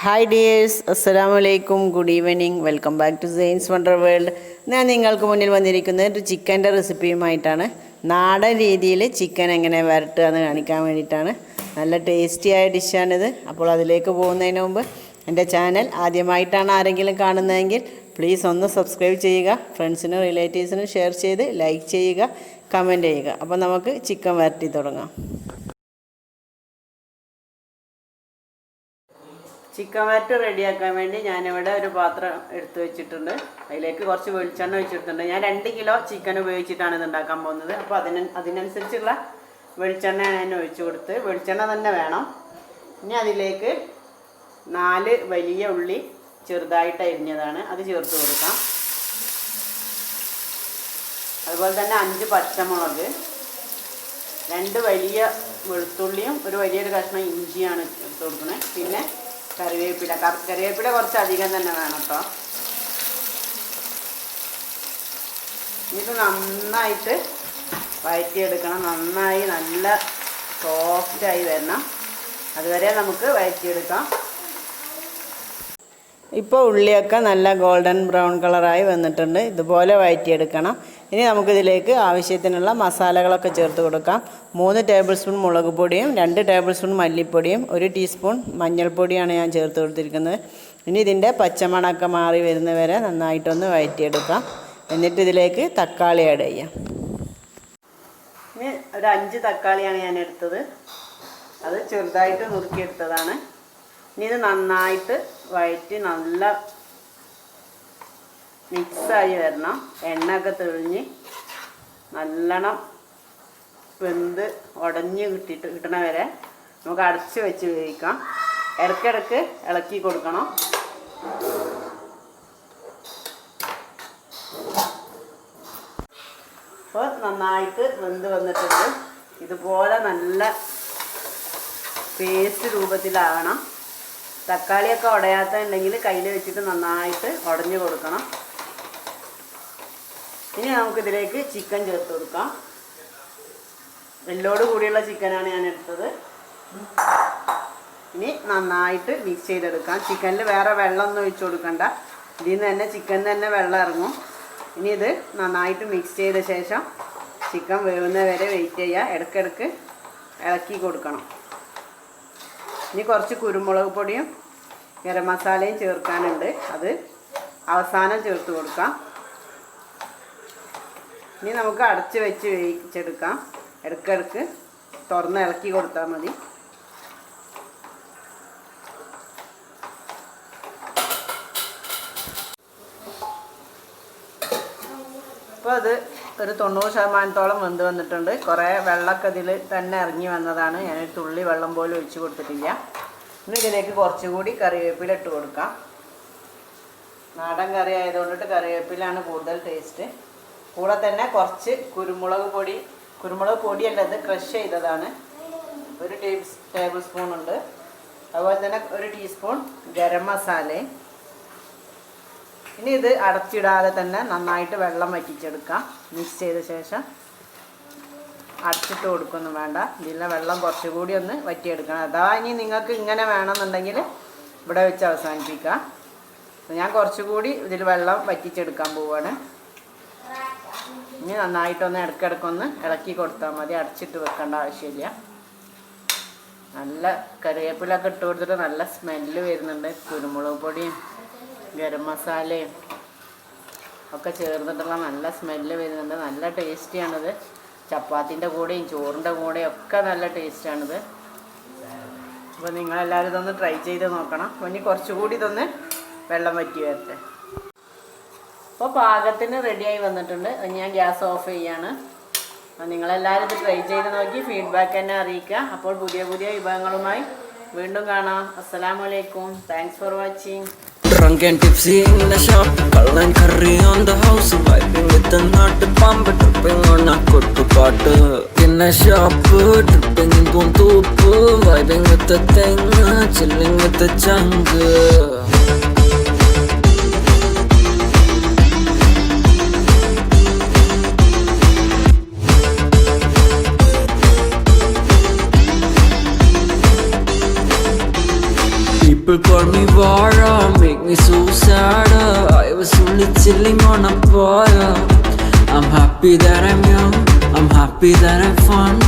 Hi dears, അസ്സലാമു അലൈക്കും, good evening. Welcome back to science wonder world. ഞാൻ നിങ്ങൾക്ക് മുന്നിൽ വന്നിരിക്കുന്നത് ഒരു ചിക്കൻ്റെ റെസിപ്പിയുമായിട്ടാണ്. നാടൻ രീതിയിൽ ചിക്കൻ എങ്ങനെ വരട്ടുക എന്ന് കാണിക്കാൻ വേണ്ടിയിട്ടാണ്. നല്ല ടേസ്റ്റിയായ ഡിഷാണിത്. അപ്പോൾ അതിലേക്ക് പോകുന്നതിന് മുമ്പ് എൻ്റെ ചാനൽ ആദ്യമായിട്ടാണ് ആരെങ്കിലും കാണുന്നതെങ്കിൽ പ്ലീസ് ഒന്ന് സബ്സ്ക്രൈബ് ചെയ്യുക, ഫ്രണ്ട്സിനും റിലേറ്റീവ്സിനും ഷെയർ ചെയ്ത് ലൈക്ക് ചെയ്യുക, കമൻറ്റ് ചെയ്യുക. അപ്പോൾ നമുക്ക് ചിക്കൻ വരട്ടി തുടങ്ങാം. ചിക്കൻ വരട്ട് റെഡിയാക്കാൻ വേണ്ടി ഞാനിവിടെ ഒരു പാത്രം എടുത്തു വെച്ചിട്ടുണ്ട്. അതിലേക്ക് കുറച്ച് വെളിച്ചെണ്ണ ഒഴിച്ചിട്ടുണ്ട്. ഞാൻ 2 കിലോ ചിക്കൻ ഉപയോഗിച്ചിട്ടാണ് ഇത് ഉണ്ടാക്കാൻ പോകുന്നത്. അപ്പോൾ അതിനനുസരിച്ചുള്ള വെളിച്ചെണ്ണയാണ് ഞാൻ ഒഴിച്ചു കൊടുത്ത്. വെളിച്ചെണ്ണ തന്നെ വേണം. ഇനി അതിലേക്ക് 4 വലിയ ഉള്ളി ചെറുതായിട്ട് അരിഞ്ഞതാണ്, അത് ചേർത്ത് കൊടുക്കാം. അതുപോലെ തന്നെ 5 പച്ചമുളക്, 2 വലിയ വെളുത്തുള്ളിയും ഒരു വലിയൊരു കഷ്ണം ഇഞ്ചിയാണ് ചേർത്ത് കൊടുക്കുന്നത്. പിന്നെ കറിവേപ്പില കുറച്ച് അധികം തന്നെ വേണം കേട്ടോ. ഇത് നന്നായിട്ട് വഴറ്റിയെടുക്കണം. നന്നായി നല്ല സോഫ്റ്റായി വരണം. അതുവരെ നമുക്ക് വഴറ്റിയെടുക്കാം. ഇപ്പോൾ ഉള്ളിയൊക്കെ നല്ല ഗോൾഡൻ ബ്രൗൺ കളറായി വന്നിട്ടുണ്ട്. ഇതുപോലെ വഴറ്റിയെടുക്കണം. ഇനി നമുക്കിതിലേക്ക് ആവശ്യത്തിനുള്ള മസാലകളൊക്കെ ചേർത്ത് കൊടുക്കാം. 3 ടേബിൾ സ്പൂൺ മുളക് പൊടിയും 2 ടേബിൾ സ്പൂൺ മല്ലിപ്പൊടിയും 1 ടീസ്പൂൺ മഞ്ഞൾപ്പൊടിയാണ് ഞാൻ ചേർത്ത് കൊടുത്തിരിക്കുന്നത്. ഇനി ഇതിൻ്റെ പച്ചമണമൊക്കെ മാറി വരുന്നവരെ നന്നായിട്ടൊന്ന് വഴറ്റിയെടുക്കാം. എന്നിട്ട് ഇതിലേക്ക് തക്കാളി ആഡ് ചെയ്യാം. ഇനി ഒരു 5 തക്കാളിയാണ് ഞാൻ എടുത്തത്. അത് ചെറുതായിട്ട് നുറുക്കിയെടുത്തതാണ്. ഇനി ഇത് നന്നായിട്ട് വഴറ്റി നല്ല മിക്സായി വരണം. എണ്ണയൊക്കെ തെളിഞ്ഞ് നല്ലോണം വെന്ത് ഉടഞ്ഞ് കിട്ടണ വരെ നമുക്ക് അടച്ച് വെച്ച് വേവിക്കാം. ഇടയ്ക്കിടയ്ക്ക് ഇളക്കി കൊടുക്കണം. അപ്പോൾ നന്നായിട്ട് വെന്ത് വന്നിട്ടുണ്ട്. ഇതുപോലെ നല്ല പേസ്റ്റ് രൂപത്തിലാവണം. തക്കാളിയൊക്കെ ഉടയാത്തുണ്ടെങ്കിൽ കയ്യിൽ വെച്ചിട്ട് നന്നായിട്ട് ഉടഞ്ഞു കൊടുക്കണം. ഇനി നമുക്കിതിലേക്ക് ചിക്കൻ ചേർത്ത് കൊടുക്കാം. എല്ലോട് കൂടിയുള്ള ചിക്കനാണ് ഞാൻ എടുത്തത്. ഇനി നന്നായിട്ട് മിക്സ് ചെയ്തെടുക്കാം. ചിക്കനിൽ വേറെ വെള്ളമൊന്നും ഒഴിച്ചു കൊടുക്കണ്ട. ഇതിൽ നിന്ന് തന്നെ ചിക്കനിൽ തന്നെ വെള്ളം ഇറങ്ങും. ഇനി ഇത് നന്നായിട്ട് മിക്സ് ചെയ്ത ശേഷം ചിക്കൻ വേവുന്നവരെ വെയിറ്റ് ചെയ്യുക. ഇടയ്ക്കിടയ്ക്ക് ഇളക്കി കൊടുക്കണം. ഇനി കുറച്ച് കുരുമുളക് പൊടിയും ഗരം മസാലയും ചേർക്കാനുണ്ട്. അത് അവസാനം ചേർത്ത് കൊടുക്കാം. ഇനി നമുക്ക് അടച്ച് വെച്ച് വേവിച്ചെടുക്കാം. ഇടയ്ക്കിടയ്ക്ക് തുറന്ന് ഇളക്കി കൊടുത്താൽ മതി. അപ്പോൾ അത് ഒരു 90% വെന്ത് വന്നിട്ടുണ്ട്. കുറേ വെള്ളമൊക്കെ ഇതിൽ തന്നെ ഇറങ്ങി വന്നതാണ്. ഞാനൊരു തുള്ളി വെള്ളം പോലും ഒഴിച്ച് കൊടുത്തിട്ടില്ല. ഇനി ഇതിലേക്ക് കുറച്ചുകൂടി കറിവേപ്പില ഇട്ട് കൊടുക്കാം. നാടൻ കറി ആയതുകൊണ്ടിട്ട് കറിവേപ്പിലാണ് കൂടുതൽ ടേസ്റ്റ്. കൂടെ തന്നെ കുറച്ച് കുരുമുളക് പൊടിയല്ല, ഇത് ക്രഷ് ചെയ്തതാണ്, 1 ടേബിൾ സ്പൂൺ ഉണ്ട്. അതുപോലെ തന്നെ 1 ടീസ്പൂൺ ഗരം മസാലയും. ഇനി ഇത് അടച്ചിടാതെ തന്നെ നന്നായിട്ട് വെള്ളം വറ്റിച്ചെടുക്കാം. മിക്സ് ചെയ്ത ശേഷം അടച്ചിട്ട് കൊടുക്കൊന്നും വേണ്ട. ഇതിലെ വെള്ളം കുറച്ചുകൂടി ഒന്ന് വറ്റിയെടുക്കണം. അഥവാ ഇനി നിങ്ങൾക്ക് ഇങ്ങനെ വേണമെന്നുണ്ടെങ്കിൽ ഇവിടെ വെച്ച് അവസാനിപ്പിക്കാം. ഞാൻ കുറച്ചുകൂടി ഇതിൽ വെള്ളം വറ്റിച്ചെടുക്കാൻ പോവുകയാണ്. ഇനി നന്നായിട്ടൊന്ന് ഇടയ്ക്കിടയ്ക്കൊന്ന് ഇളക്കി കൊടുത്താൽ മതി. അടച്ചിട്ട് വെക്കേണ്ട ആവശ്യമില്ല. നല്ല കറിവേപ്പിലൊക്കെ ഇട്ട് കൊടുത്തിട്ട് നല്ല സ്മെല്ല് വരുന്നുണ്ട്. കുരുമുളക് പൊടിയും ഗരം മസാലയും ഒക്കെ ചേർന്നിട്ടുള്ള നല്ല സ്മെല്ല് വരുന്നുണ്ട്. നല്ല ടേസ്റ്റിയാണിത്. ചപ്പാത്തിൻ്റെ കൂടെയും ചോറിൻ്റെ കൂടെയും ഒക്കെ നല്ല ടേസ്റ്റാണിത്. അപ്പോൾ നിങ്ങളെല്ലാവരും ഇതൊന്ന് ട്രൈ ചെയ്ത് നോക്കണം. അപ്പോൾ ഇനി കുറച്ചുകൂടി ഇതൊന്ന് വെള്ളം വറ്റി വരട്ടെ. അപ്പോൾ പാകത്തിന് റെഡിയായി വന്നിട്ടുണ്ട്. ഞാൻ ഗ്യാസ് ഓഫ് ചെയ്യാണ്. അപ്പോൾ നിങ്ങളെല്ലാവരും ഇത് ട്രൈ ചെയ്ത് നോക്കി ഫീഡ്ബാക്ക് എന്നെ അറിയിക്കുക. അപ്പോൾ പുതിയ വിഭവങ്ങളുമായി വീണ്ടും കാണാം. അസ്സലാമു അലൈക്കും. Thanks for watching. Drunk and tipsy in the shop, Kal and curry on the house, vibing with the nut pump, tripping on a kuttu paattu. In a shop, tripping in Puntup, vibing with the thing, chilling with the chunk. People call me Vara, make me so sad. I was only chilling on a bar. I'm happy that I'm young, I'm happy that I'm fun.